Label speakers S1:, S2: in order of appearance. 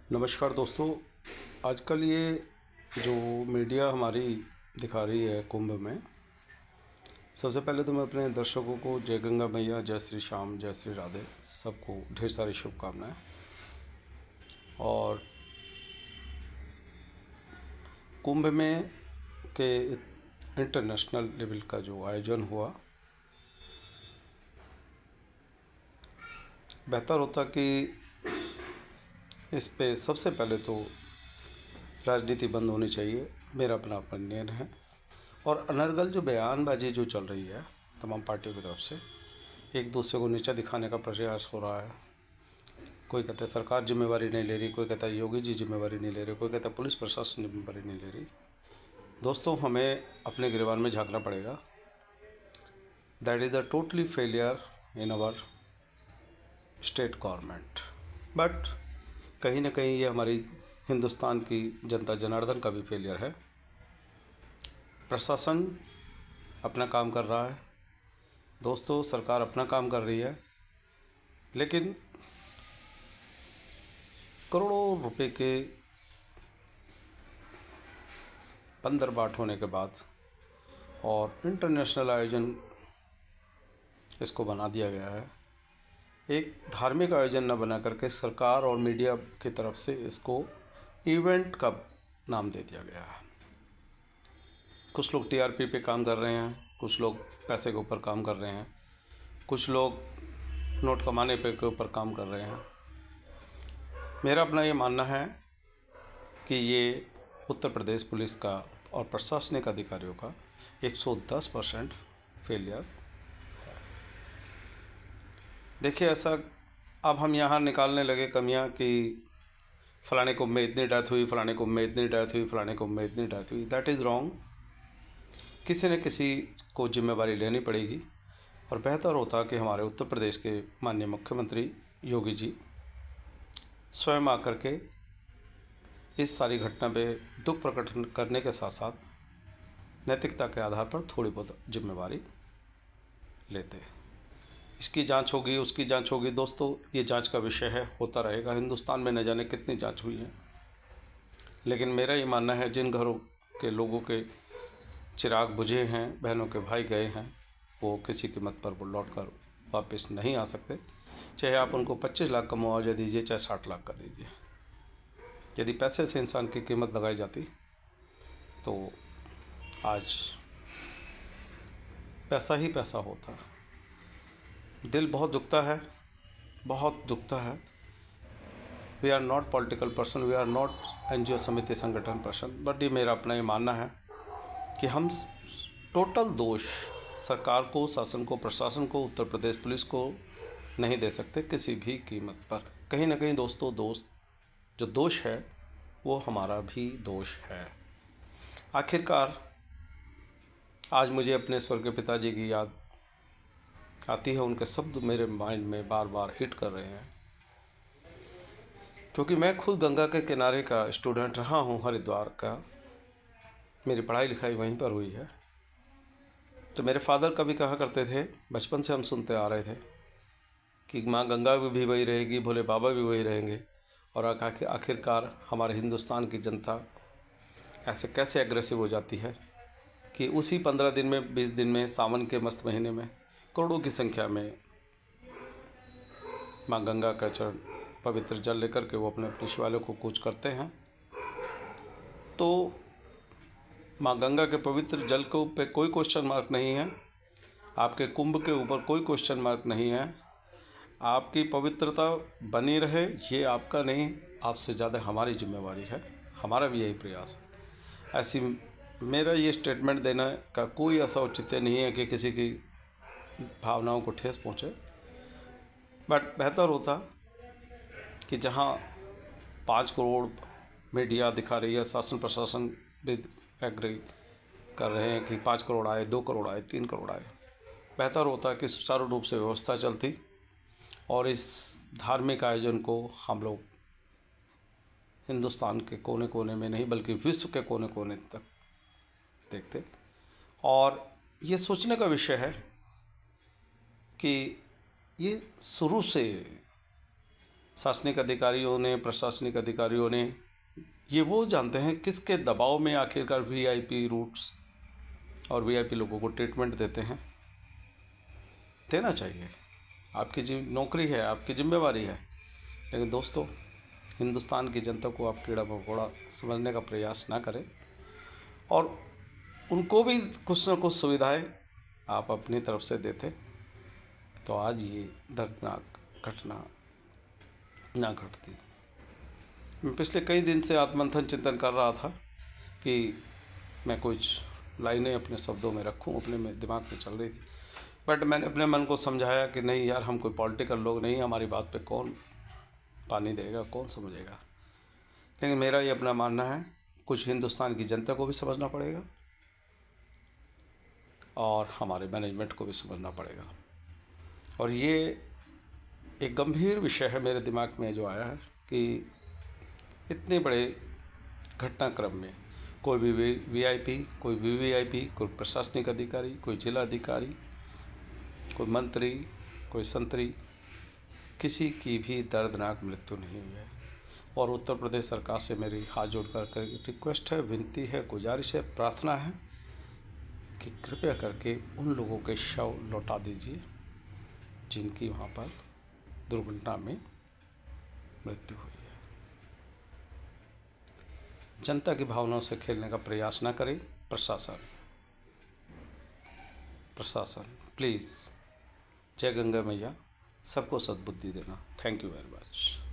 S1: नमस्कार दोस्तों। आजकल ये जो मीडिया हमारी दिखा रही है कुंभ में, सबसे पहले तो मैं अपने दर्शकों को जय गंगा मैया, जय श्री श्याम, जय श्री राधे, सबको ढेर सारी शुभकामनाएं। और कुंभ में के इंटरनेशनल लेवल का जो आयोजन हुआ, बेहतर होता कि इस पे सबसे पहले तो राजनीति बंद होनी चाहिए, मेरा अपना ओपिनियन है। और अनर्गल जो बयानबाजी जो चल रही है तमाम पार्टियों की तरफ से, एक दूसरे को नीचा दिखाने का प्रयास हो रहा है। कोई कहता है सरकार जिम्मेवारी नहीं ले रही, कोई कहता है योगी जी जिम्मेवारी नहीं ले रहे, कोई कहता है पुलिस प्रशासन जिम्मेवारी नहीं ले रही। दोस्तों, हमें अपने गिरबान में झांकना पड़ेगा। That is a totally failure in our state government. But कहीं ना कहीं ये हमारी हिंदुस्तान की जनता जनार्दन का भी फेलियर है। प्रशासन अपना काम कर रहा है दोस्तों, सरकार अपना काम कर रही है, लेकिन करोड़ों रुपए के बंदर बाट होने के बाद और इंटरनेशनल आयोजन इसको बना दिया गया है। एक धार्मिक आयोजन न बना करके सरकार और मीडिया की तरफ से इसको इवेंट का नाम दे दिया गया है। कुछ लोग टीआरपी पे काम कर रहे हैं, कुछ लोग पैसे के ऊपर काम कर रहे हैं, कुछ लोग नोट कमाने पे के ऊपर काम कर रहे हैं। मेरा अपना ये मानना है कि ये उत्तर प्रदेश पुलिस का और प्रशासनिक अधिकारियों का 110% फेलियर। देखिए, ऐसा अब हम यहाँ निकालने लगे कमियाँ कि फलाने कुंभ में इतनी डेथ हुई, फलाने कुंभ में इतनी डेथ हुई, फलाने कुंभ में इतनी डेथ हुई। That is wrong. किसी न किसी को जिम्मेवारी लेनी पड़ेगी और बेहतर होता कि हमारे उत्तर प्रदेश के माननीय मुख्यमंत्री योगी जी स्वयं आकर के इस सारी घटना पे दुख प्रकट करने के साथ साथ नैतिकता के आधार पर थोड़ी बहुत जिम्मेवारी लेते। इसकी जांच होगी, उसकी जांच होगी। दोस्तों, ये जांच का विषय है, होता रहेगा। हिंदुस्तान में न जाने कितनी जांच हुई है, लेकिन मेरा ये मानना है जिन घरों के लोगों के चिराग बुझे हैं, बहनों के भाई गए हैं, वो किसी कीमत पर वो लौट कर वापस नहीं आ सकते। चाहे आप उनको 25 लाख का मुआवजा दीजिए, चाहे 60 लाख का दीजिए। यदि पैसे से इंसान की कीमत लगाई जाती तो आज पैसा ही पैसा होता। दिल बहुत दुखता है, बहुत दुखता है। We are not political person, we are not NGO समिति संगठन पर्सन, बट ये मेरा अपना ये मानना है कि हम टोटल दोष सरकार को, शासन को, प्रशासन को, उत्तर प्रदेश पुलिस को नहीं दे सकते किसी भी कीमत पर। कहीं ना कहीं दोस्तों, जो दोष है वो हमारा भी दोष है। आखिरकार आज मुझे अपने स्वर्गीय पिताजी की याद आती है। उनके शब्द मेरे माइंड में बार बार हिट कर रहे हैं, क्योंकि मैं खुद गंगा के किनारे का स्टूडेंट रहा हूँ, हरिद्वार का। मेरी पढ़ाई लिखाई वहीं पर हुई है। तो मेरे फादर कभी कहा करते थे, बचपन से हम सुनते आ रहे थे कि माँ गंगा भी वही रहेगी, भोले बाबा भी वही रहेंगे। और आखिरकार हमारे हिंदुस्तान की जनता ऐसे कैसे एग्रेसिव हो जाती है कि उसी 15 दिन में, 20 दिन में, सावन के मस्त महीने में करोड़ों की संख्या में माँ गंगा का चरण पवित्र जल लेकर के वो अपने अपने शिवालयों को कूच करते हैं। तो माँ गंगा के पवित्र जल को पे कोई क्वेश्चन मार्क नहीं है, आपके कुंभ के ऊपर कोई क्वेश्चन मार्क नहीं है। आपकी पवित्रता बनी रहे, ये आपका नहीं, आपसे ज़्यादा हमारी जिम्मेवारी है। हमारा भी यही प्रयास है। ऐसी मेरा ये स्टेटमेंट देने का कोई ऐसा औचित्य नहीं है कि किसी की भावनाओं को ठेस पहुँचे, बट बेहतर होता कि जहाँ 5 करोड़ मीडिया दिखा रही है, शासन प्रशासन भी एग्री कर रहे हैं कि 5 करोड़ आए, 2 करोड़ आए, 3 करोड़ आए, बेहतर होता कि सुचारू रूप से व्यवस्था चलती और इस धार्मिक आयोजन को हम लोग हिंदुस्तान के कोने कोने में नहीं बल्कि विश्व के कोने कोने तक देखते। और ये सोचने का विषय है कि ये शुरू से शासनिक अधिकारियों ने, प्रशासनिक अधिकारियों ने, ये वो जानते हैं किसके दबाव में आखिरकार वीआईपी रूट्स और वीआईपी लोगों को ट्रीटमेंट देते हैं। देना चाहिए, आपकी नौकरी है, आपकी जिम्मेवारी है। लेकिन दोस्तों, हिंदुस्तान की जनता को आप कीड़ा मकोड़ा समझने का प्रयास ना करें और उनको भी कुछ न कुछ सुविधाएं आप अपनी तरफ से देते तो आज ये दर्दनाक घटना ना घटती। मैं पिछले कई दिन से आत्मंथन चिंतन कर रहा था कि मैं कुछ लाइनें अपने शब्दों में रखूं, अपने में दिमाग में चल रही थी, बट मैंने अपने मन को समझाया कि नहीं यार, हम कोई पॉलिटिकल लोग नहीं, हमारी बात पे कौन पानी देगा, कौन समझेगा। लेकिन मेरा ये अपना मानना है, कुछ हिंदुस्तान की जनता को भी समझना पड़ेगा और हमारे मैनेजमेंट को भी समझना पड़ेगा। और ये एक गंभीर विषय है मेरे दिमाग में जो आया है कि इतने बड़े घटनाक्रम में कोई भी वीआईपी, कोई वीवीआईपी, कोई प्रशासनिक अधिकारी, कोई जिला अधिकारी, कोई मंत्री, कोई संतरी, किसी की भी दर्दनाक मृत्यु नहीं हुई है। और उत्तर प्रदेश सरकार से मेरी हाथ जोड़कर रिक्वेस्ट है, विनती है, गुजारिश है, प्रार्थना है कि कृपया करके उन लोगों के शव लौटा दीजिए जिनकी वहाँ पर दुर्घटना में मृत्यु हुई है। जनता की भावनाओं से खेलने का प्रयास न करें प्रशासन प्लीज़। जय गंगा मैया, सबको सद्बुद्धि देना। Thank you very much.